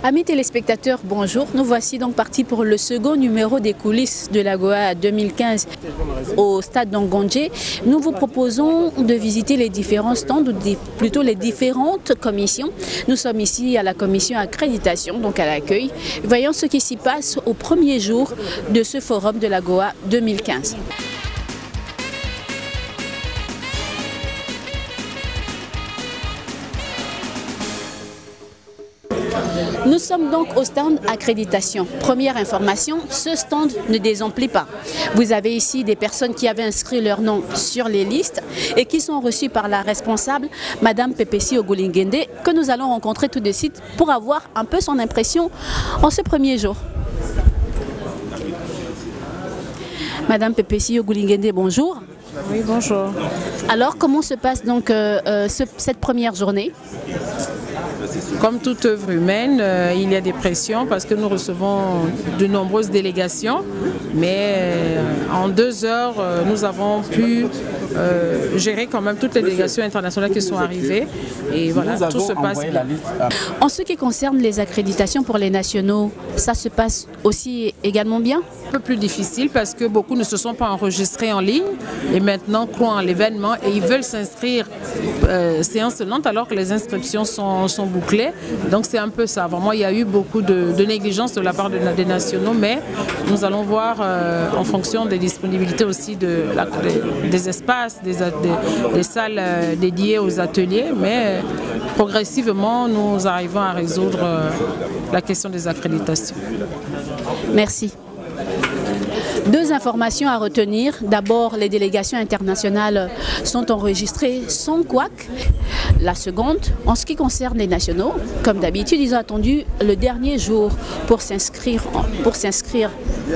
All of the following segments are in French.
Amis téléspectateurs, bonjour. Nous voici donc partis pour le second numéro des coulisses de l'AGOA 2015 au stade d'Angondje. Nous vous proposons de visiter les différents stands, ou plutôt les différentes commissions. Nous sommes ici à la commission accréditation, donc à l'accueil. Voyons ce qui s'y passe au premier jour de ce forum de l'AGOA 2015. Nous sommes donc au stand accréditation. Première information, ce stand ne désemplit pas. Vous avez ici des personnes qui avaient inscrit leur nom sur les listes et qui sont reçues par la responsable, Madame Pepesi Ogulingende, que nous allons rencontrer tout de suite pour avoir un peu son impression en ce premier jour. Madame Pepesi Ogulingende, bonjour. Oui, bonjour. Alors, comment se passe donc cette première journée ? Comme toute œuvre humaine, il y a des pressions parce que nous recevons de nombreuses délégations, mais en 2 heures, nous avons pu gérer quand même toutes les délégations internationales qui sont arrivées et voilà, tout se passe bien. En ce qui concerne les accréditations pour les nationaux, ça se passe aussi également bien ? Un peu plus difficile parce que beaucoup ne se sont pas enregistrés en ligne et maintenant croient en l'événement et ils veulent s'inscrire séance tenante alors que les inscriptions sont bouclées. Donc c'est un peu ça. Vraiment, il y a eu beaucoup de négligence de la part des nationaux, mais nous allons voir en fonction des disponibilités aussi des espaces, des salles dédiées aux ateliers, mais progressivement nous arrivons à résoudre la question des accréditations. Merci. 2 informations à retenir. D'abord, les délégations internationales sont enregistrées sans couac. La seconde, en ce qui concerne les nationaux, comme d'habitude, ils ont attendu le dernier jour pour s'inscrire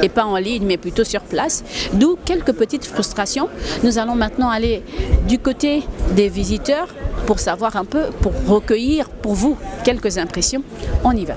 et pas en ligne, mais plutôt sur place. D'où quelques petites frustrations. Nous allons maintenant aller du côté des visiteurs pour savoir un peu, pour recueillir pour vous quelques impressions. On y va.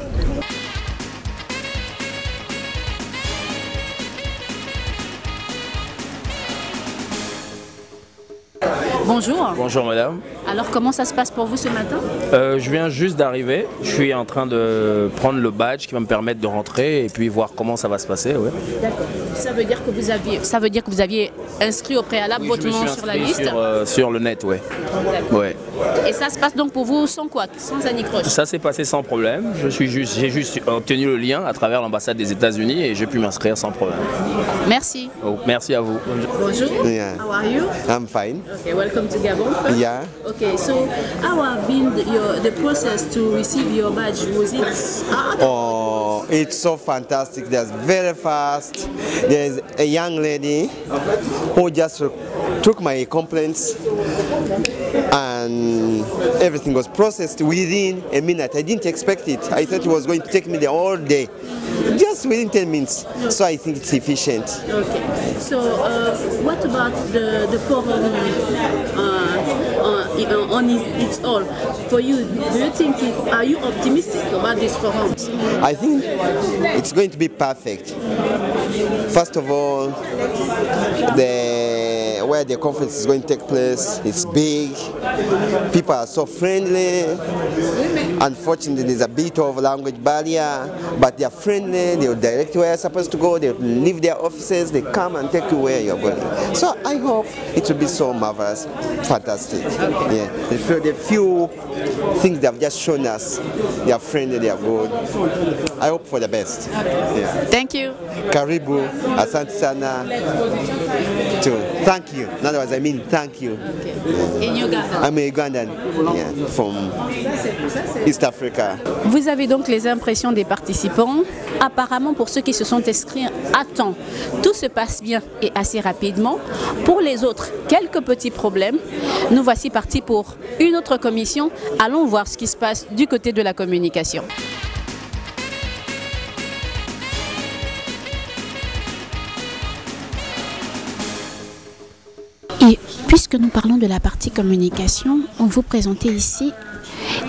Bonjour. Bonjour madame. Alors comment ça se passe pour vous ce matin? Je viens juste d'arriver. Je suis en train de prendre le badge qui va me permettre de rentrer et puis voir comment ça va se passer. Ouais. D'accord. Ça veut dire que vous aviez inscrit au préalable votre nom sur la liste sur le net, oui. Ouais. Et ça se passe donc pour vous sans quoi? Sans anicroche? Ça s'est passé sans problème. J'ai juste obtenu le lien à travers l'ambassade des États-Unis et j'ai pu m'inscrire sans problème. Merci. Oh, merci à vous. Bonjour. Yeah. How are you? I'm fine. Okay, welcome to Gabon. First. Yeah. Okay, so how have been the process to receive your badge? Was it hard? Oh, it's so fantastic. That's very fast. There's a young lady who just took my complaints and everything was processed within a minute. I didn't expect it. I thought it was going to take me the whole day. Just within 10 minutes. So I think it's efficient. Okay. So what about the forum on its all? For you, do you think, are you optimistic about this forum? I think it's going to be perfect. First of all, where the conference is going to take place, it's big. People are so friendly. Unfortunately, there's a bit of language barrier, but they are friendly. They will direct you where you're supposed to go. They will leave their offices. They come and take you where you're going. So I hope it will be so marvelous, fantastic. Yeah, the few things they have just shown us, they are friendly, they are good. I hope for the best. Yeah. Thank you. Karibu, asante sana. Thank you. In other words, I mean thank you. Okay. In Uganda? I'm a Ugandan, yeah, from East Africa. Vous avez donc les impressions des participants. Apparemment, pour ceux qui se sont inscrits à temps, tout se passe bien et assez rapidement. Pour les autres, quelques petits problèmes. Nous voici partis pour une autre commission. Allons voir ce qui se passe du côté de la communication. Et puisque nous parlons de la partie communication, on vous présente ici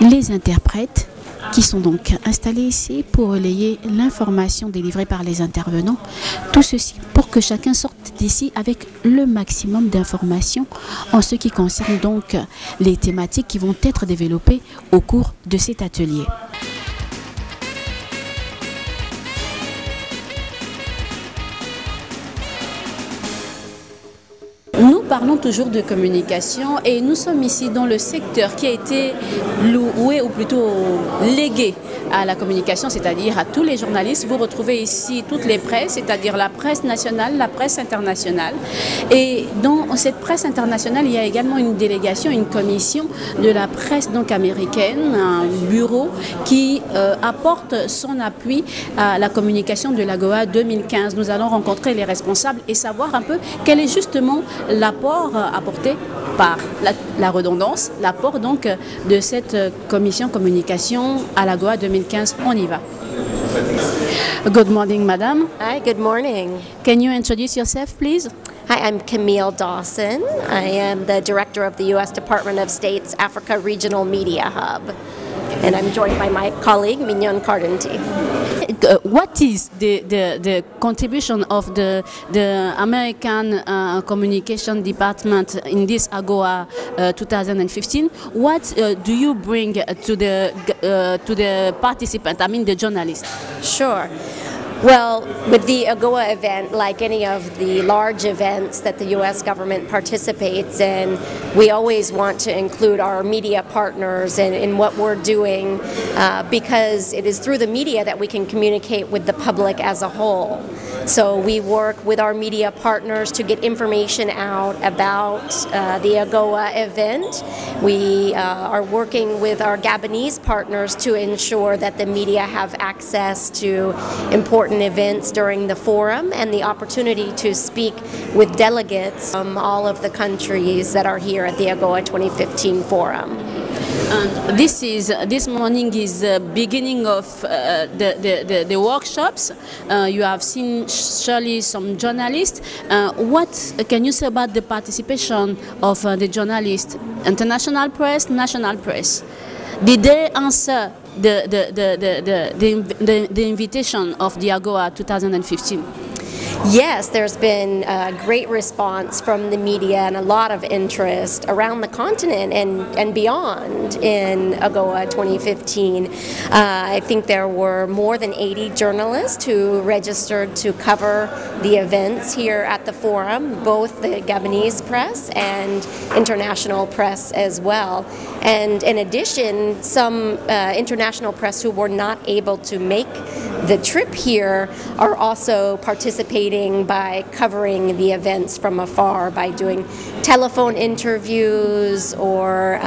les interprètes qui sont donc installés ici pour relayer l'information délivrée par les intervenants. Tout ceci pour que chacun sorte d'ici avec le maximum d'informations en ce qui concerne donc les thématiques qui vont être développées au cours de cet atelier. parlons toujours de communication et nous sommes ici dans le secteur qui a été loué ou plutôt légué à la communication, c'est-à-dire à tous les journalistes. Vous retrouvez ici toutes les presses, c'est-à-dire la presse nationale, la presse internationale. Et dans cette presse internationale, il y a également une délégation, une commission de la presse donc américaine, un bureau qui apporte son appui à la communication de l'AGOA 2015. Nous allons rencontrer les responsables et savoir un peu quel est justement l'apport apporté par la redondance, l'apport donc de cette commission communication à l'AGOA 2015. On y va. Good morning, madam. Hi, good morning. Can you introduce yourself, please? Hi, I'm Camille Dawson. I am the director of the U.S. Department of State's Africa Regional Media Hub. And I'm joined by my colleague, Mignon Cardenti. What is the contribution of the American Communication Department in this AGOA 2015? What do you bring to the participant, I mean the journalist? Sure. Well, with the AGOA event, like any of the large events that the U.S. government participates in, we always want to include our media partners in what we're doing because it is through the media that we can communicate with the public as a whole. So we work with our media partners to get information out about the AGOA event. We are working with our Gabonese partners to ensure that the media have access to important events during the forum and the opportunity to speak with delegates from all of the countries that are here at the AGOA 2015 forum. And this morning is the beginning of the workshops. You have seen surely some journalists. What can you say about the participation of the journalists, international press, national press? Did they answer the invitation of the AGOA 2015? Yes, there's been a great response from the media and a lot of interest around the continent and beyond in AGOA 2015. I think there were more than 80 journalists who registered to cover the events here at the forum, both the Gabonese press and international press as well. And in addition, some international press who were not able to make the trip here are also participating by covering the events from afar by doing telephone interviews or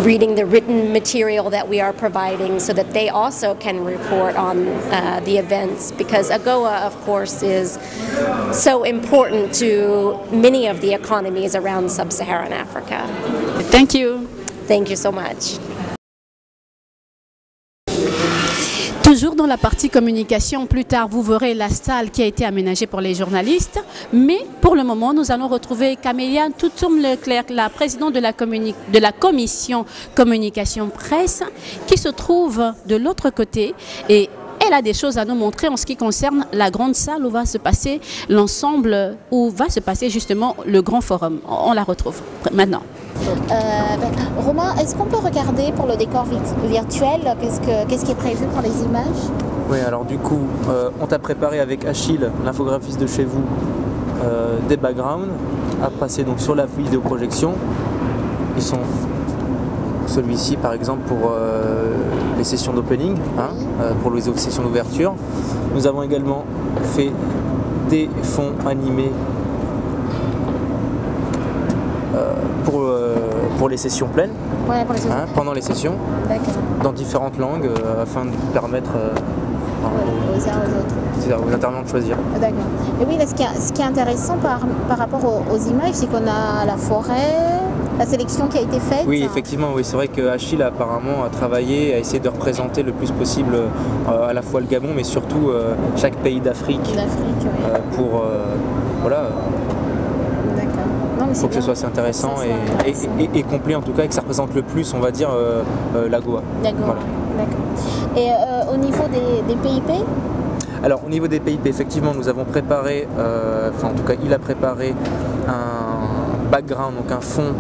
reading the written material that we are providing so that they also can report on the events, because AGOA, of course, is so important to many of the economies around sub-Saharan Africa. Thank you. Thank you so much. Toujours dans la partie communication, plus tard vous verrez la salle qui a été aménagée pour les journalistes, mais pour le moment nous allons retrouver Camélia Toutoum-Leclerc, la présidente de la commission communication presse, qui se trouve de l'autre côté et elle a des choses à nous montrer en ce qui concerne la grande salle où va se passer l'ensemble, où va se passer justement le grand forum. On la retrouve maintenant. Romain, est-ce qu'on peut regarder pour le décor virtuel qu'est-ce qui est prévu pour les images? Oui, alors du coup, on t'a préparé avec Achille, l'infographiste de chez vous, des backgrounds à passer donc sur la vidéoprojection. Ils sont celui-ci par exemple pour les sessions d'opening, pour les sessions d'ouverture. Nous avons également fait des fonds animés pour les sessions pleines, pour les sessions. Pendant les sessions, dans différentes langues, afin de permettre aux intervenants de choisir. D'accord. Et oui, là, ce qui est intéressant par rapport aux images, c'est qu'on a la forêt, la sélection qui a été faite. Oui, effectivement, oui, c'est vrai que Achille apparemment a travaillé, a essayé de représenter le plus possible à la fois le Gabon, mais surtout chaque pays d'Afrique, pour voilà. Il faut que ce soit assez intéressant et complet en tout cas, et que ça représente le plus, on va dire, l'AGOA. D'accord. Voilà. Et au niveau des PIP? Alors au niveau des PIP, effectivement, nous avons préparé, en tout cas il a préparé un background, donc un fond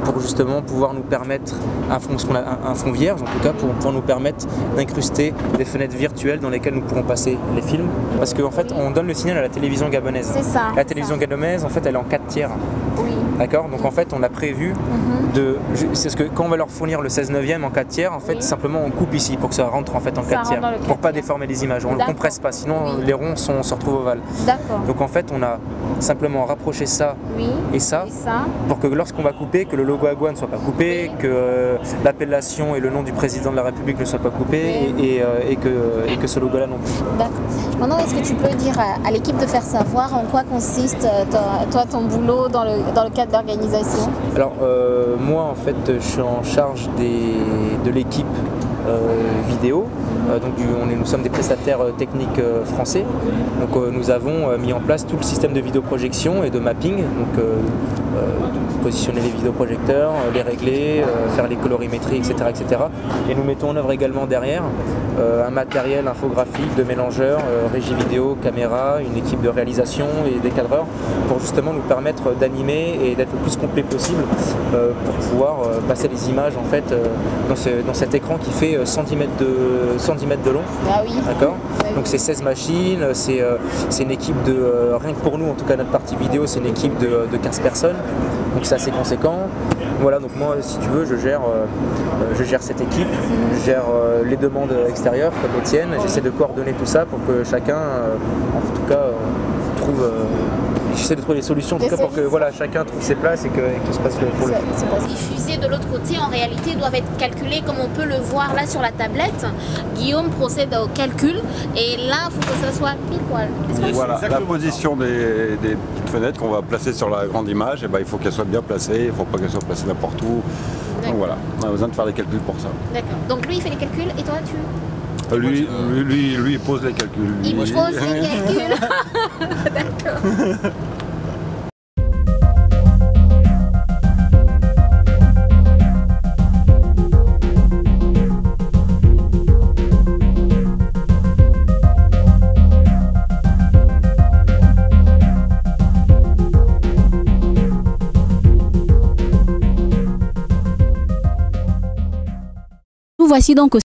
pour justement pouvoir nous permettre, un fond vierge en tout cas, pour pouvoir nous permettre d'incruster des fenêtres virtuelles dans lesquelles nous pourrons passer les films. Parce qu'en fait, on donne le signal à la télévision gabonaise. C'est ça. La télévision gabonaise, en fait, elle est en 4 tiers. Oui. D'accord. Donc en fait, on a prévu c'est ce que quand on va leur fournir le 16/9 en 4 tiers, en fait, simplement on coupe ici pour que ça rentre en fait en 4 tiers, pour pas déformer les images. On ne le compresse pas, sinon les ronds se retrouvent ovales. D'accord. Donc en fait, on a simplement rapproché ça et ça pour que lorsqu'on va couper, que le logo AGOA ne soit pas coupé, que l'appellation et le nom du président de la République ne soient pas coupés et que ce logo-là non plus. D'accord. Maintenant, est-ce que tu peux dire à l'équipe de faire savoir en quoi consiste toi ton boulot dans le cadre d'organisation? Alors moi en fait je suis en charge de l'équipe vidéo. Donc nous sommes des prestataires techniques français. Donc nous avons mis en place tout le système de vidéoprojection et de mapping. Donc positionner les vidéoprojecteurs, les régler, faire les colorimétries, etc., etc. Et nous mettons en œuvre également derrière un matériel infographique de mélangeurs, régie vidéo, caméra, une équipe de réalisation et des cadreurs pour justement nous permettre d'animer et d'être le plus complet possible pour pouvoir passer les images en fait dans cet écran qui fait 110 mètres de long. Ah oui. D'accord. Donc c'est 16 machines, c'est une équipe de, rien que pour nous en tout cas notre partie vidéo, c'est une équipe de 15 personnes. Donc c'est assez conséquent. Voilà, donc moi si tu veux je gère cette équipe, je gère les demandes extérieures comme les tiennes, j'essaie de coordonner tout ça pour que chacun en tout cas trouve j'essaie de trouver des solutions en tout cas pour que voilà, chacun trouve ses places et que tout se passe pour le diffusés de l'autre côté en réalité doivent être calculés comme on peut le voir là sur la tablette. Guillaume procède au calcul et là il faut que ça soit pile poil. Voilà, la position des petites fenêtres qu'on va placer sur la grande image, et ben, il faut qu'elle soit bien placée, il ne faut pas qu'elle soit placée n'importe où. Donc voilà, on a besoin de faire des calculs pour ça. D'accord. Donc lui il fait les calculs et toi tu... Lui il pose les calculs. Il pose les calculs. D'accord. Nous voici donc